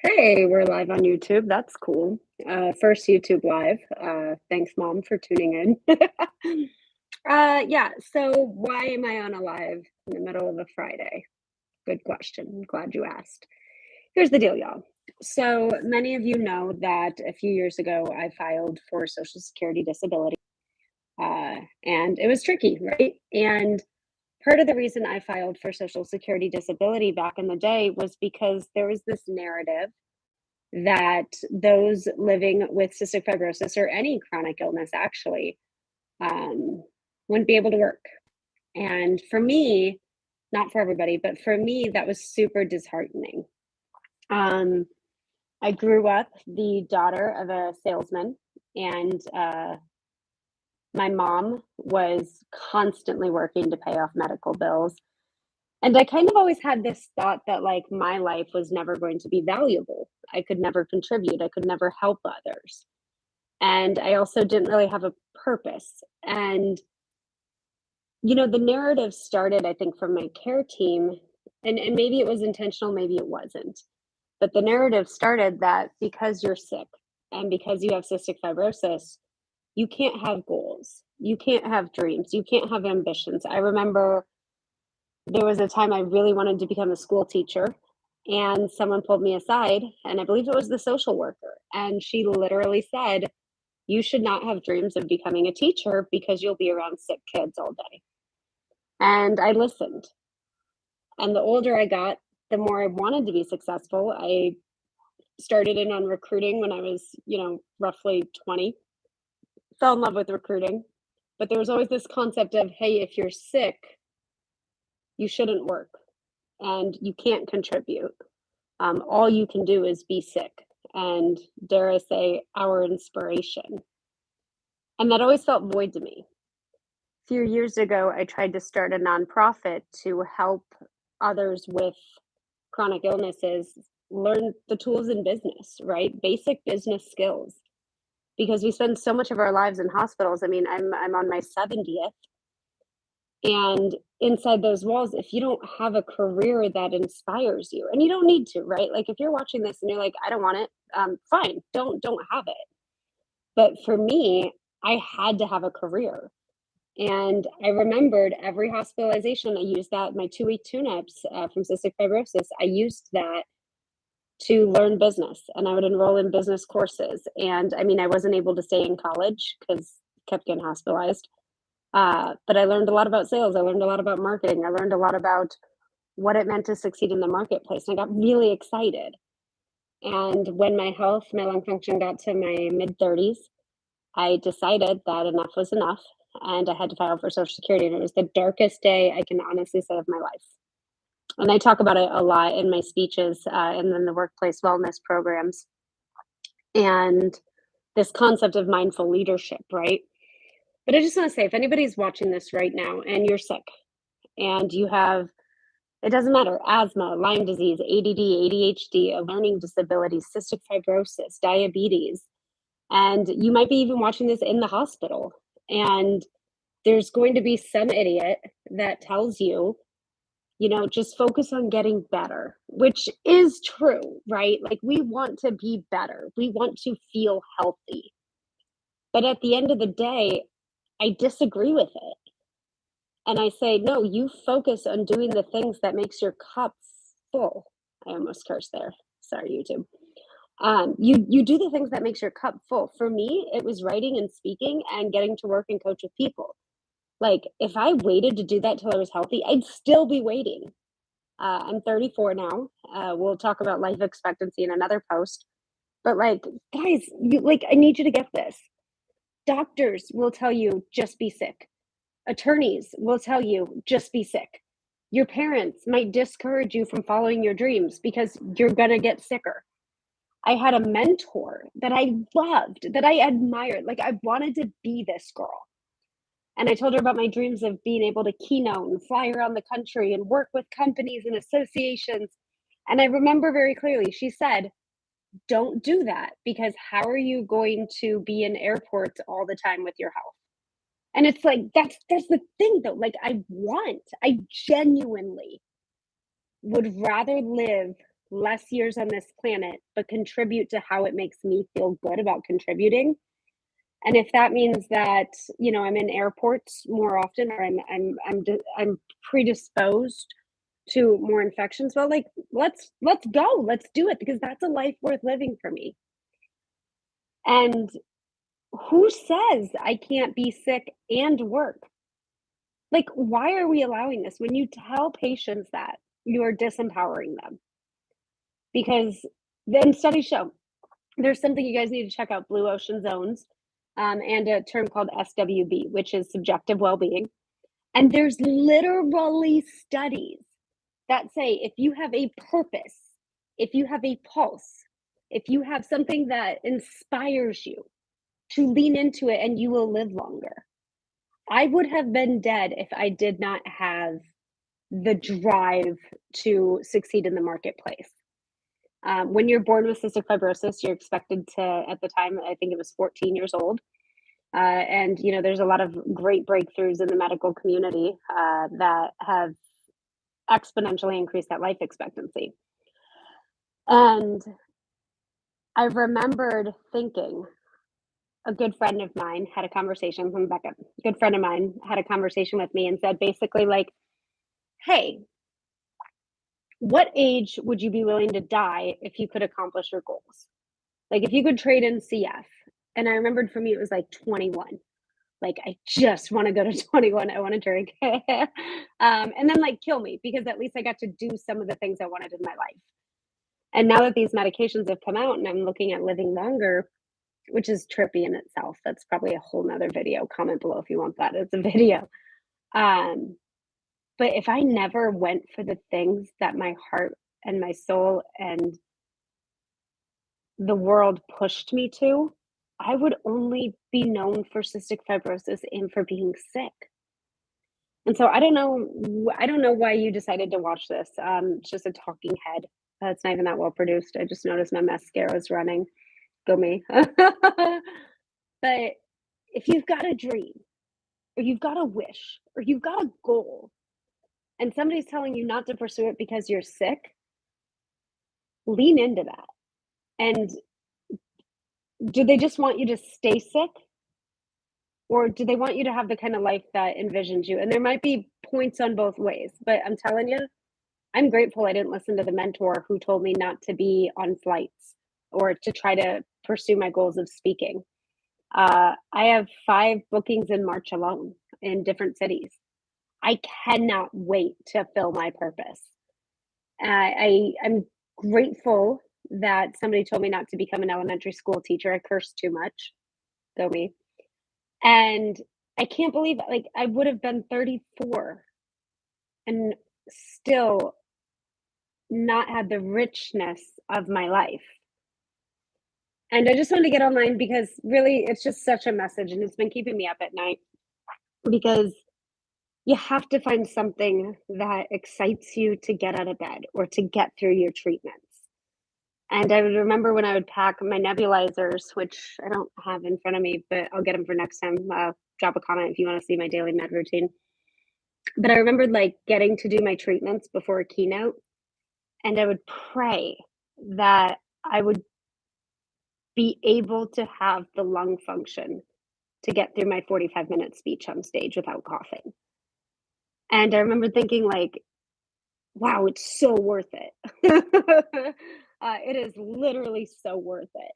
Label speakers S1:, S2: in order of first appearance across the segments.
S1: Hey, we're live on YouTube. That's cool. First YouTube live. Thanks, Mom, for tuning in. Yeah, so why am I on a live in the middle of a Friday? Good question. Glad you asked. Here's the deal, y'all. So many of you know that a few years ago I filed for Social Security disability, and it was tricky, right? And part of the reason I filed for Social Security disability back in the day was because there was this narrative that those living with cystic fibrosis or any chronic illness actually um, wouldn't be able to work. And for me, not for everybody, but for me, that was super disheartening. Um, I grew up the daughter of a salesman, and my mom was constantly working to pay off medical bills. And I kind of always had this thought that like my life was never going to be valuable. I could never contribute, I could never help others. And I also didn't really have a purpose. And, the narrative started, I think, from my care team, and maybe it was intentional, maybe it wasn't. But the narrative started that because you're sick and because you have cystic fibrosis, you can't have goals, you can't have dreams, you can't have ambitions. I remember there was a time I really wanted to become a school teacher, and someone pulled me aside, and I believe it was the social worker. And she literally said, you should not have dreams of becoming a teacher because you'll be around sick kids all day. And I listened. And the older I got, the more I wanted to be successful. I started in on recruiting when I was, roughly 20. Fell in love with recruiting. But there was always this concept of, hey, if you're sick, you shouldn't work and you can't contribute. All you can do is be sick and, dare I say, our inspiration. And that always felt void to me. A few years ago, I tried to start a nonprofit to help others with chronic illnesses learn the tools in business, right? Basic business skills. Because we spend so much of our lives in hospitals. I mean, I'm on my 70th. And inside those walls, if you don't have a career that inspires you, and you don't need to, right? Like if you're watching this and you're like, I don't want it, fine, don't have it. But for me, I had to have a career. And I remembered every hospitalization, I used that, my 2-week tune-ups from cystic fibrosis, I used that to learn business. And I would enroll in business courses. And I mean, I wasn't able to stay in college because I kept getting hospitalized. But I learned a lot about sales. I learned a lot about marketing. I learned a lot about what it meant to succeed in the marketplace. And I got really excited. And when my lung function got to my mid 30s, I decided that enough was enough and I had to file for Social Security. And it was the darkest day I can honestly say of my life. And I talk about it a lot in my speeches and then the workplace wellness programs. And this concept of mindful leadership, right? But I just want to say, if anybody's watching this right now and you're sick and you have, it doesn't matter, asthma, Lyme disease, ADD, ADHD, a learning disability, cystic fibrosis, diabetes, and you might be even watching this in the hospital, and there's going to be some idiot that tells you, just focus on getting better, which is true, right? Like we want to be better. We want to feel healthy. But at the end of the day, I disagree with it. And I say, no, you focus on doing the things that makes your cup full. I almost cursed there. Sorry, YouTube. You do the things that makes your cup full. For me, it was writing and speaking and getting to work and coach with people. Like if I waited to do that till I was healthy, I'd still be waiting. I'm 34 now. We'll talk about life expectancy in another post. But like, guys, I need you to get this. Doctors will tell you just be sick. Attorneys will tell you just be sick. Your parents might discourage you from following your dreams because you're going to get sicker. I had a mentor that I loved, that I admired. Like I wanted to be this girl. And I told her about my dreams of being able to keynote and fly around the country and work with companies and associations. And I remember very clearly, she said, don't do that because how are you going to be in airports all the time with your health? And it's like, that's the thing though. Like I genuinely would rather live less years on this planet, but contribute to how it makes me feel good about contributing. And if that means that, I'm in airports more often, or I'm predisposed to more infections, well, like, let's go. Let's do it, because that's a life worth living for me. And who says I can't be sick and work? Like, why are we allowing this? When you tell patients that, you are disempowering them. Because then studies show there's something you guys need to check out: blue ocean zones, and a term called SWB, which is subjective well-being. And there's literally studies that say if you have a purpose, if you have a pulse, if you have something that inspires you, to lean into it, and you will live longer. I would have been dead if I did not have the drive to succeed in the marketplace. When you're born with cystic fibrosis, you're expected to, at the time, I think it was 14 years old. And, there's a lot of great breakthroughs in the medical community that have exponentially increased that life expectancy. And I remembered thinking, a good friend of mine had a conversation with Becca. A good friend of mine had a conversation with me and said basically, like, hey, what age would you be willing to die if you could accomplish your goals? Like, if you could trade in CF. And I remembered, for me, it was like 21. Like, I just want to go to 21. I want to drink. And then, like, kill me, because at least I got to do some of the things I wanted in my life. And now that these medications have come out and I'm looking at living longer, which is trippy in itself. That's probably a whole nother video. Comment below if you want that. It's a video. But if I never went for the things that my heart and my soul and the world pushed me to, I would only be known for cystic fibrosis and for being sick. And so I don't know why you decided to watch this. It's just a talking head. It's not even that well produced. I just noticed my mascara is running. Go me. But if you've got a dream, or you've got a wish, or you've got a goal, and somebody's telling you not to pursue it because you're sick, lean into that. And do they just want you to stay sick? Or do they want you to have the kind of life that envisions you? And there might be points on both ways, but I'm telling you, I'm grateful I didn't listen to the mentor who told me not to be on flights or to try to pursue my goals of speaking. I have 5 bookings in March alone in different cities. I cannot wait to fill my purpose. I'm grateful that somebody told me not to become an elementary school teacher. I cursed too much. Go me. And I can't believe, like, I would have been 34 and still not had the richness of my life. And I just wanted to get online because really it's just such a message, and it's been keeping me up at night, because you have to find something that excites you to get out of bed or to get through your treatments. And I would remember when I would pack my nebulizers, which I don't have in front of me, but I'll get them for next time. Drop a comment if you want to see my daily med routine. But I remembered, like, getting to do my treatments before a keynote, and I would pray that I would be able to have the lung function to get through my 45-minute speech on stage without coughing. And I remember thinking, like, wow, it's so worth it. It is literally so worth it.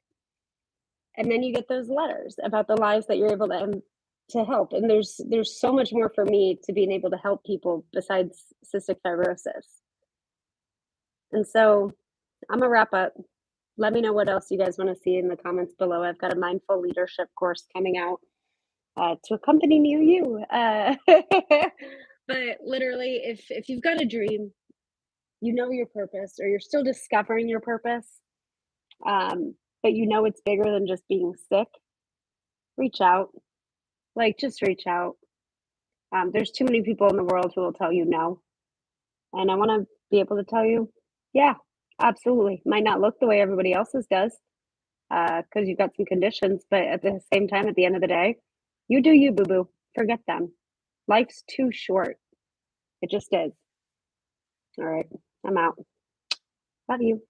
S1: And then you get those letters about the lives that you're able to help. And there's so much more for me to being able to help people besides cystic fibrosis. And so I'm gonna wrap up. Let me know what else you guys want to see in the comments below. I've got a mindful leadership course coming out to a company near you. But literally, if you've got a dream, you know your purpose, or you're still discovering your purpose, but you know it's bigger than just being sick, reach out. Like, just reach out. There's too many people in the world who will tell you no. And I want to be able to tell you, yeah, absolutely. Might not look the way everybody else's does, because you've got some conditions, but at the same time, at the end of the day, you do you, boo-boo. Forget them. Life's too short. It just is. All right, I'm out. Love you.